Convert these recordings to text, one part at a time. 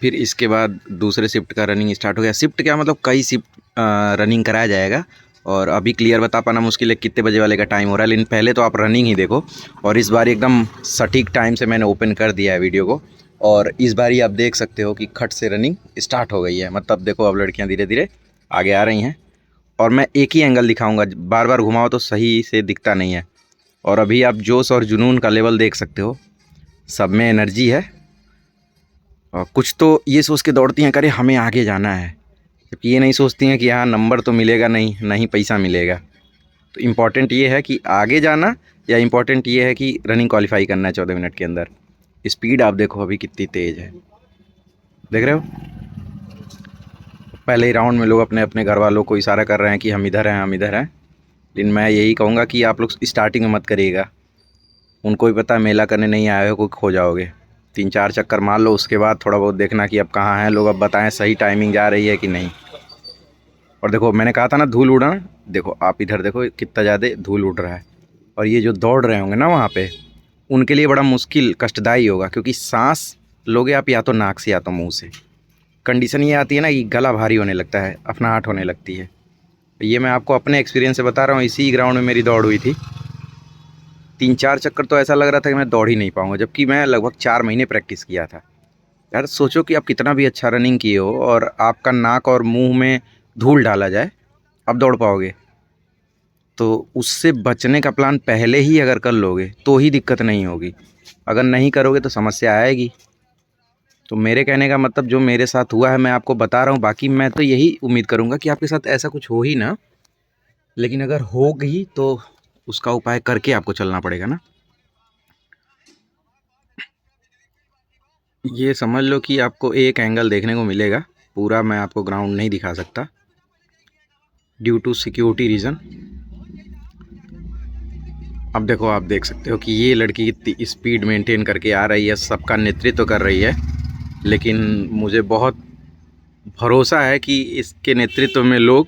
फिर इसके बाद दूसरे शिफ्ट का रनिंग स्टार्ट हो गया। शिफ्ट क्या मतलब कई शिफ्ट रनिंग कराया जाएगा, और अभी क्लियर बता पाना मुश्किल है कितने बजे वाले का टाइम हो रहा है, लेकिन पहले तो आप रनिंग ही देखो। और इस बार एकदम सटीक टाइम से मैंने ओपन कर दिया है वीडियो को, और इस बार ही आप देख सकते हो कि खट से रनिंग स्टार्ट हो गई है। मतलब देखो अब लड़कियां धीरे धीरे आगे आ रही हैं, और मैं एक ही एंगल दिखाऊंगा, बार बार घुमाओ तो सही से दिखता नहीं है। और अभी आप जोश और जुनून का लेवल देख सकते हो, सब में एनर्जी है। और कुछ तो ये सोच के दौड़ती हैं करे हमें आगे जाना है, जबकि ये नहीं सोचती हैं कि हाँ नंबर तो मिलेगा नहीं, नहीं पैसा मिलेगा। तो इम्पॉर्टेंट ये है कि आगे जाना, या इम्पॉर्टेंट ये है कि रनिंग क्वालिफाई करना है 14 मिनट के अंदर। स्पीड आप देखो अभी कितनी तेज़ है, देख रहे हो। पहले ही राउंड में लोग अपने अपने घर वालों को इशारा कर रहे हैं कि हम इधर हैं, हम इधर हैं। लेकिन मैं यही कहूँगा कि आप लोग स्टार्टिंग में मत करिएगा, उनको भी पता है मेला करने नहीं आए हो, कोई खो जाओगे। 3-4 चक्कर मार लो, उसके बाद थोड़ा बहुत देखना कि अब कहाँ हैं लोग, अब बताएं सही टाइमिंग जा रही है कि नहीं। और देखो मैंने कहा था ना धूल उड़ना, देखो आप इधर देखो कितना ज़्यादा धूल उड़ रहा है। और ये जो दौड़ रहे होंगे ना वहाँ पे, उनके लिए बड़ा मुश्किल कष्टदायी होगा, क्योंकि सांस लोगे आप या तो नाक से या तो मुंह से। कंडीशन ये आती है ना कि गला भारी होने लगता है, अफनाहट होने लगती है। ये मैं आपको अपने एक्सपीरियंस से बता रहा हूँ, इसी ग्राउंड में मेरी दौड़ हुई थी। 3-4 चक्कर तो ऐसा लग रहा था कि मैं दौड़ ही नहीं पाऊँगा, जबकि मैं लगभग 4 महीने प्रैक्टिस किया था। यार सोचो कि आप कितना भी अच्छा रनिंग किए हो और आपका नाक और मुंह में धूल डाला जाए, अब दौड़ पाओगे? तो उससे बचने का प्लान पहले ही अगर कर लोगे तो ही दिक्कत नहीं होगी, अगर नहीं करोगे तो समस्या आएगी। तो मेरे कहने का मतलब जो मेरे साथ हुआ है मैं आपको बता रहा हूँ, बाकी मैं तो यही उम्मीद करूँगा कि आपके साथ ऐसा कुछ हो ही ना, लेकिन अगर होगी तो उसका उपाय करके आपको चलना पड़ेगा ना। ये समझ लो कि आपको एक एंगल देखने को मिलेगा, पूरा मैं आपको ग्राउंड नहीं दिखा सकता ड्यू टू सिक्योरिटी रीज़न। अब देखो आप देख सकते हो कि ये लड़की कितनी स्पीड मेंटेन करके आ रही है, सबका नेतृत्व कर रही है। लेकिन मुझे बहुत भरोसा है कि इसके नेतृत्व में लोग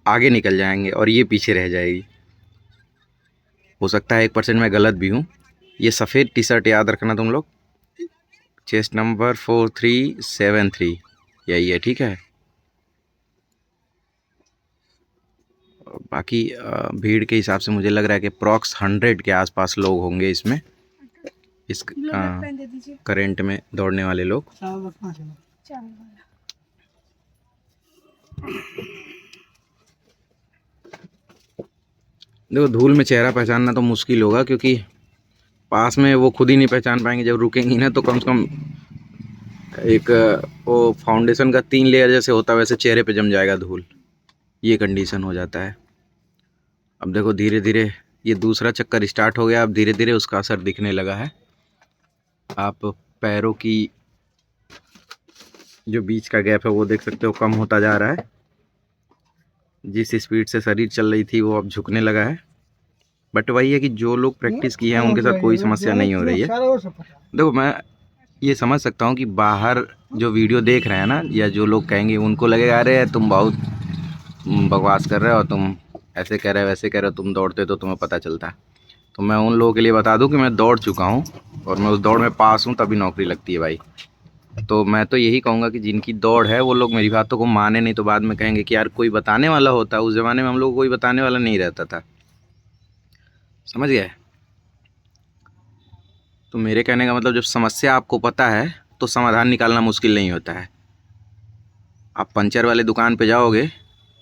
आगे निकल जाएंगे और ये पीछे रह जाएगी। हो सकता है 1% मैं गलत भी हूँ। ये सफ़ेद टी शर्ट याद रखना तुम लोग, चेस्ट नंबर 4373 यही है, ठीक है। बाकी भीड़ के हिसाब से मुझे लग रहा है कि प्रॉक्स 100 के आसपास लोग होंगे इसमें, इस करंट में दौड़ने वाले लोग। देखो धूल में चेहरा पहचानना तो मुश्किल होगा, क्योंकि पास में वो खुद ही नहीं पहचान पाएंगे। जब रुकेंगी ना तो कम से कम एक वो फाउंडेशन का 3 लेयर जैसे होता है वैसे चेहरे पे जम जाएगा धूल, ये कंडीशन हो जाता है। अब देखो धीरे धीरे ये दूसरा चक्कर स्टार्ट हो गया, अब धीरे धीरे उसका असर दिखने लगा है। आप पैरों की जो बीच का गैप है वो देख सकते हो कम होता जा रहा है। जिस स्पीड से शरीर चल रही थी वो अब झुकने लगा है। बट वही है कि जो लोग प्रैक्टिस किए हैं उनके साथ कोई समस्या नहीं हो रही है। देखो मैं ये समझ सकता हूँ कि बाहर जो वीडियो देख रहे हैं ना, या जो लोग कहेंगे उनको लगेगा अरे तुम बहुत बकवास कर रहे हो, तुम ऐसे कह रहे हो वैसे कह रहे हो, तुम दौड़ते तो तुम्हें पता चलता। तो मैं उन लोगों के लिए बता दूं कि मैं दौड़ चुका हूं और मैं उस दौड़ में पास हूं, तभी नौकरी लगती है भाई। तो मैं तो यही कहूँगा कि जिनकी दौड़ है वो लोग मेरी बातों को माने, नहीं तो बाद में कहेंगे कि यार कोई बताने वाला होता। उस ज़माने में हम लोग कोई बताने वाला नहीं रहता था, समझ गए। तो मेरे कहने का मतलब जब समस्या आपको पता है तो समाधान निकालना मुश्किल नहीं होता है। आप पंचर वाले दुकान पे जाओगे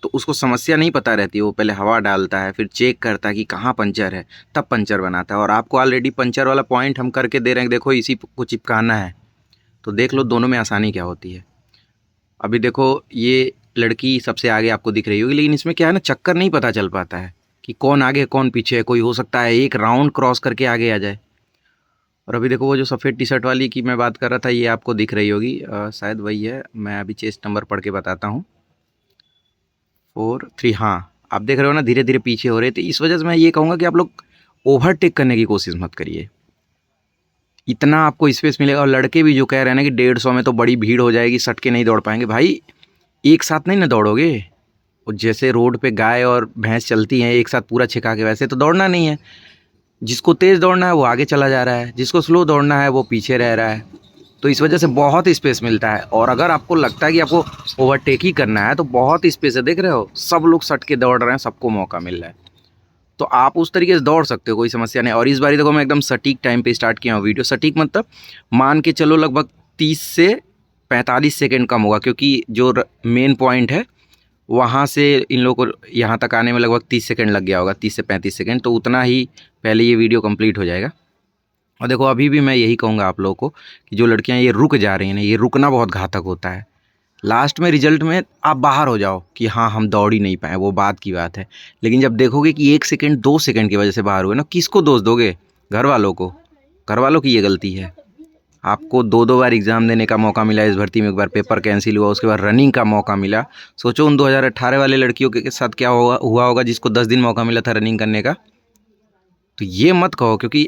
तो उसको समस्या नहीं पता रहती, वो पहले हवा डालता है, फिर चेक करता है कि कहाँ पंचर है, तब पंचर बनाता है। और आपको ऑलरेडी पंचर वाला पॉइंट हम करके दे रहे हैं, देखो इसी को चिपकाना है, तो देख लो दोनों में आसानी क्या होती है। अभी देखो ये लड़की सबसे आगे आपको दिख रही होगी, लेकिन इसमें क्या है ना, चक्कर नहीं पता चल पाता है कि कौन आगे कौन पीछे है। कोई हो सकता है एक राउंड क्रॉस करके आगे आ जाए। और अभी देखो वो जो सफ़ेद टी शर्ट वाली की मैं बात कर रहा था, ये आपको दिख रही होगी, शायद वही है। मैं अभी चेस्ट नंबर पढ़ के बताता हूँ, 4-3, हाँ आप देख रहे हो ना धीरे धीरे पीछे हो रहे थे। इस वजह से मैं ये कहूँगा कि आप लोग ओवरटेक करने की कोशिश मत करिए, इतना आपको स्पेस मिलेगा। और लड़के भी जो कह रहे हैं ना कि 150 में तो बड़ी भीड़ हो जाएगी, सट के नहीं दौड़ पाएंगे, भाई एक साथ नहीं ना दौड़ोगे। और जैसे रोड पे गाय और भैंस चलती हैं एक साथ पूरा छिका के, वैसे तो दौड़ना नहीं है। जिसको तेज़ दौड़ना है वो आगे चला जा रहा है, जिसको स्लो दौड़ना है वो पीछे रह रहा है। तो इस वजह से बहुत स्पेस मिलता है। और अगर आपको लगता है कि आपको ओवरटेक ही करना है तो बहुत स्पेस है, देख रहे हो सब लोग सट के दौड़ रहे हैं, सबको मौका मिल रहा है, तो आप उस तरीके से दौड़ सकते हो, कोई समस्या नहीं। और इस बारी देखो मैं एकदम सटीक टाइम पे स्टार्ट किया हूँ वीडियो। सटीक मतलब मान के चलो लगभग 30 से 45 सेकेंड कम होगा, क्योंकि जो मेन पॉइंट है वहाँ से इन लोगों को यहाँ तक आने में लगभग 30 सेकेंड लग गया होगा, 30 से 35 सेकेंड, तो उतना ही पहले ये वीडियो कंप्लीट हो जाएगा। और देखो अभी भी मैं यही कहूँगा आप लोगों को कि जो लड़कियाँ ये रुक जा रही हैं ना, ये रुकना बहुत घातक होता है। लास्ट में रिजल्ट में आप बाहर हो जाओ कि हाँ हम दौड़ ही नहीं पाए, वो बात की बात है, लेकिन जब देखोगे कि 1 सेकेंड 2 सेकेंड की वजह से बाहर हुए ना, किसको दोष दोगे? घर वालों को। घर वालों की ये गलती है। आपको 2-2 बार एग्ज़ाम देने का मौका मिला इस भर्ती में, एक बार पेपर कैंसिल हुआ, उसके बाद रनिंग का मौका मिला। सोचो उन 2018 वाले लड़कियों के साथ क्या हुआ होगा जिसको 10 दिन मौका मिला था रनिंग करने का। तो ये मत कहो, क्योंकि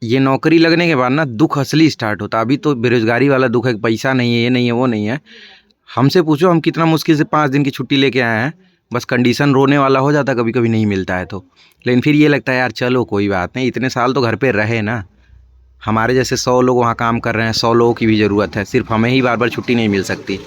ये नौकरी लगने के बाद ना दुख असली स्टार्ट होता है। अभी तो बेरोजगारी वाला दुख है, पैसा नहीं है, ये नहीं है, वो नहीं है। हमसे पूछो हम कितना मुश्किल से 5 दिन की छुट्टी लेके आए हैं, बस कंडीशन रोने वाला हो जाता कभी कभी नहीं मिलता है तो। लेकिन फिर ये लगता है यार चलो कोई बात नहीं, इतने साल तो घर पे रहे ना, हमारे जैसे 100 लोग वहाँ काम कर रहे हैं, 100 लोगों की भी ज़रूरत है, सिर्फ हमें ही बार बार छुट्टी नहीं मिल सकती।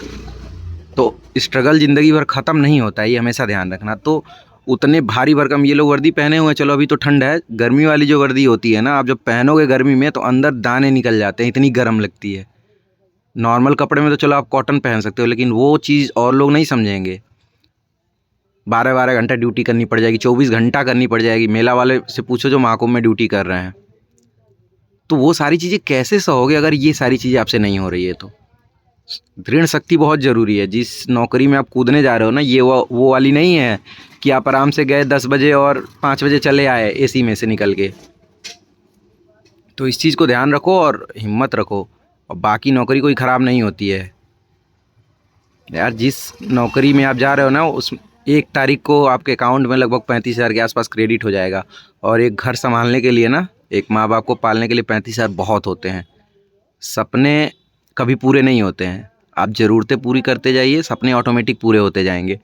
तो स्ट्रगल ज़िंदगी भर ख़त्म नहीं होता है, ये हमेशा ध्यान रखना। तो उतने भारी भरकम ये लोग वर्दी पहने हुए हैं, चलो अभी तो ठंड है, गर्मी वाली जो वर्दी होती है ना, आप जब पहनोगे गर्मी में तो अंदर दाने निकल जाते हैं, इतनी गर्म लगती है। नॉर्मल कपड़े में तो चलो आप कॉटन पहन सकते हो, लेकिन वो चीज़ और लोग नहीं समझेंगे। 12-12 घंटा ड्यूटी करनी पड़ जाएगी, 24 घंटा करनी पड़ जाएगी। मेला वाले से पूछो जो महाकुंभ में ड्यूटी कर रहे हैं, तो वो सारी चीज़ें कैसे सहोगे अगर ये सारी चीज़ें आपसे नहीं हो रही है तो। दृढ़ शक्ति बहुत ज़रूरी है। जिस नौकरी में आप कूदने जा रहे हो ना, ये वो वाली नहीं है कि आप आराम से गए 10 बजे और 5 बजे चले आए एसी में से निकल के। तो इस चीज़ को ध्यान रखो और हिम्मत रखो। और बाकी नौकरी कोई ख़राब नहीं होती है यार। जिस नौकरी में आप जा रहे हो ना, उस 1 तारीख को आपके अकाउंट में लगभग 35,000 के आसपास क्रेडिट हो जाएगा। और एक घर संभालने के लिए ना, एक माँ बाप को पालने के लिए 35,000 बहुत होते हैं। सपने कभी पूरे नहीं होते हैं, आप ज़रूरतें पूरी करते जाइए, सपने ऑटोमेटिक पूरे होते जाएंगे।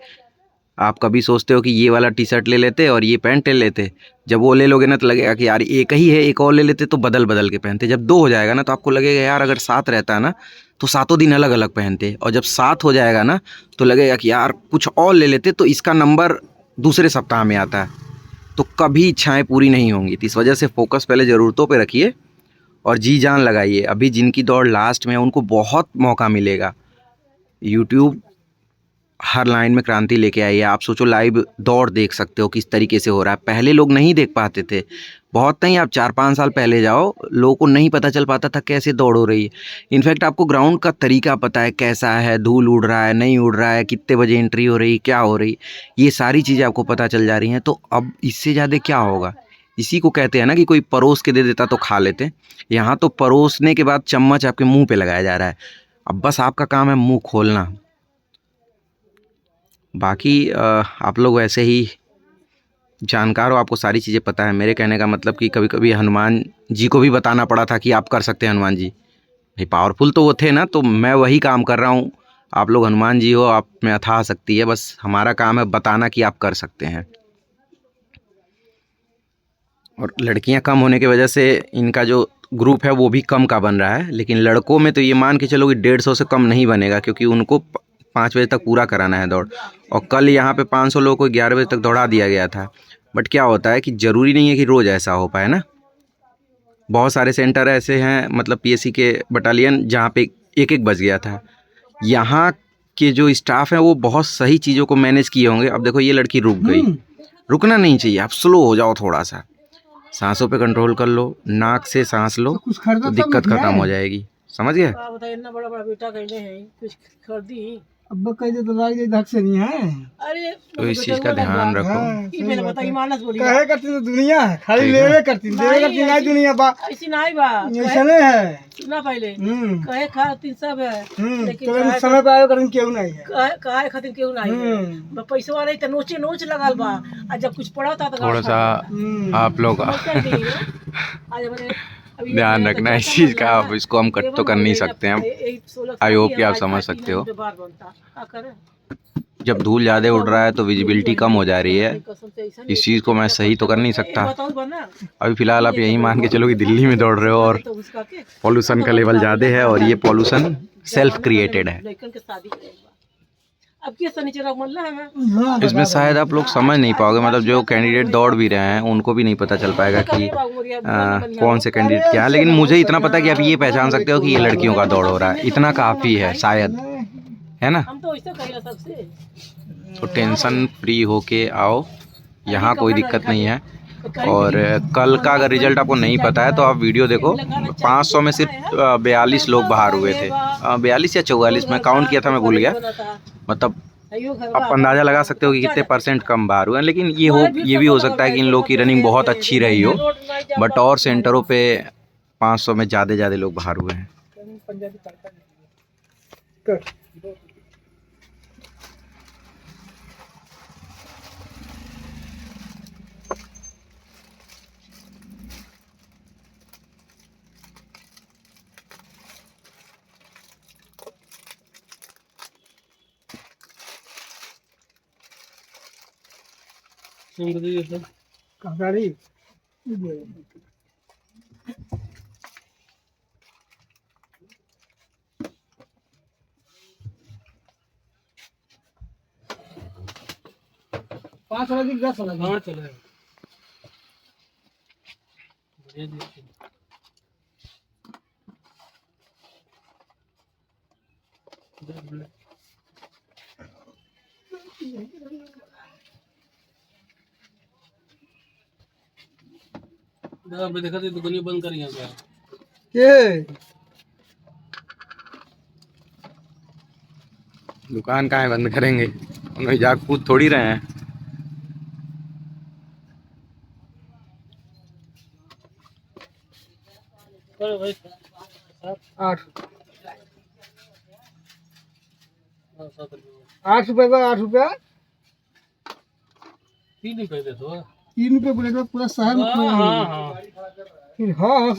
आप कभी सोचते हो कि ये वाला टी शर्ट ले लेते और ये पैंट ले लेते, जब वो ले लोगे ना तो लगेगा कि यार एक ही है, एक और ले लेते तो बदल बदल के पहनते। जब 2 हो जाएगा ना तो आपको लगेगा यार अगर 7 रहता है ना तो 7 दिन अलग अलग पहनते। और जब 7 हो जाएगा ना तो लगेगा कि यार कुछ और ले लेते तो इसका नंबर दूसरे सप्ताह में आता है। तो कभी इच्छाएं पूरी नहीं होंगी। तो इस वजह से फोकस पहले ज़रूरतों पे रखिए और जी जान लगाइए। अभी जिनकी दौड़ लास्ट में है उनको बहुत मौका मिलेगा। यूट्यूब हर लाइन में क्रांति लेके आई है। आप सोचो लाइव दौड़ देख सकते हो किस तरीके से हो रहा है। पहले लोग नहीं देख पाते थे, बहुत नहीं, आप 4-5 साल पहले जाओ, लोगों को नहीं पता चल पाता था कैसे दौड़ हो रही है। इनफैक्ट आपको ग्राउंड का तरीका पता है, कैसा है, धूल उड़ रहा है नहीं उड़ रहा है, कितने बजे एंट्री हो रही, क्या हो रही, ये सारी चीज़ें आपको पता चल जा रही हैं। तो अब इससे ज़्यादा क्या होगा। इसी को कहते हैं ना कि कोई परोस के दे देता तो खा लेते। यहाँ तो परोसने के बाद चम्मच आपके मुँह पर लगाया जा रहा है। अब बस आपका काम है मुँह खोलना। बाकी आप लोग वैसे ही जानकार हो, आपको सारी चीज़ें पता है। मेरे कहने का मतलब कि कभी कभी हनुमान जी को भी बताना पड़ा था कि आप कर सकते हैं। हनुमान जी भाई पावरफुल तो वो थे ना, तो मैं वही काम कर रहा हूँ। आप लोग हनुमान जी हो, आप में अथाह शक्ति है, बस हमारा काम है बताना कि आप कर सकते हैं। और लड़कियां कम होने की वजह से इनका जो ग्रुप है वो भी कम का बन रहा है। लेकिन लड़कों में तो ये मान के चलो कि 150 से कम नहीं बनेगा, क्योंकि उनको 5 बजे तक पूरा कराना है दौड़। और कल यहाँ पे 500 लोगों को 11 बजे तक दौड़ा दिया गया था। बट क्या होता है कि ज़रूरी नहीं है कि रोज़ ऐसा हो पाए ना। बहुत सारे सेंटर ऐसे हैं, मतलब पीएससी के बटालियन, जहाँ पे 1-1 बज गया था। यहाँ के जो स्टाफ हैं वो बहुत सही चीज़ों को मैनेज किए होंगे। अब देखो ये लड़की रुक गई, रुकना नहीं चाहिए, आप स्लो हो जाओ थोड़ा सा, सांसों पे कंट्रोल कर लो, नाक से सांस लो तो दिक्कत खत्म हो जाएगी। समझ गए। इतना बड़ा बड़ा बेटा कहने हैं कुछ खरीदी अब कह दे तो लाग जाए धक से नहीं है। अरे तो इस चीज़ का ध्यान रखो। ये मेरे बता ईमानत बोली कहे करती तो दुनिया है, खाली लेवे करती देवे करती नहीं दुनिया बा ऐसी नहीं बा ऐसा नहीं है। सुना पहले कहे खातिर सब है, लेकिन तो समय पे आयो करन केहू नहीं है, कहे खातिर केहू नहीं है। पैसा वाले तो नोचे नोच लगल बा, और जब कुछ पड़ा था तो थोड़ा सा आप लोग आज हमारे ध्यान रखना इस चीज़ का। अब इसको हम कट तो कर नहीं सकते हैं, आई होप कि आप समझ सकते हो। जब धूल ज़्यादा उड़ रहा है तो विजिबिलिटी कम हो जा रही है। कसम से ऐसा इस चीज़ को मैं सही तो कर नहीं सकता। बताओ बना अभी फ़िलहाल आप यही मान के चलो कि दिल्ली में दौड़ रहे हो और तो उसका के पॉल्यूशन का लेवल ज़्यादा है और ये पॉल्यूशन सेल्फ क्रिएटेड है। लड़कन के शादी करेगा अब क्या सनीचरा मन ला है इसमें शायद आप लोग समझ नहीं पाओगे, मतलब जो कैंडिडेट दौड़ भी रहे हैं उनको भी नहीं पता चल पाएगा कि कौन से कैंडिडेट क्या है। लेकिन मुझे इतना पता है कि आप ये पहचान सकते हो कि ये लड़कियों का दौड़ हो रहा है, इतना काफ़ी है शायद, है ना। हम तो ऐसा कहिला सबसे तो टेंशन फ्री होके आओ, यहाँ कोई दिक्कत नहीं है। और कल का अगर रिजल्ट आपको नहीं पता है तो आप वीडियो देखो, 500 में सिर्फ 42 लोग बाहर हुए थे, 42 या 44, मैं काउंट किया था, मैं भूल गया। मतलब आप अंदाज़ा लगा सकते हो कि कितने % कम बाहर हुए हैं। लेकिन ये भी हो सकता है कि इन लोग की रनिंग बहुत अच्छी रही हो, बट और सेंटरों पे 500 में ज़्यादा लोग बाहर हुए हैं। गाड़ी 5 वाला 10 वाला हाँ चले देखा तो दुकान बंद करी के दुकान कहाँ है बंद करेंगे, उन्हें जाग कूद थोड़ी रहे हैं। भाई 8 रुपए का 8 रुपया 3 रुपए दे दो, 3 रुपए बोले तो पूरा शहर में हाँ हाँ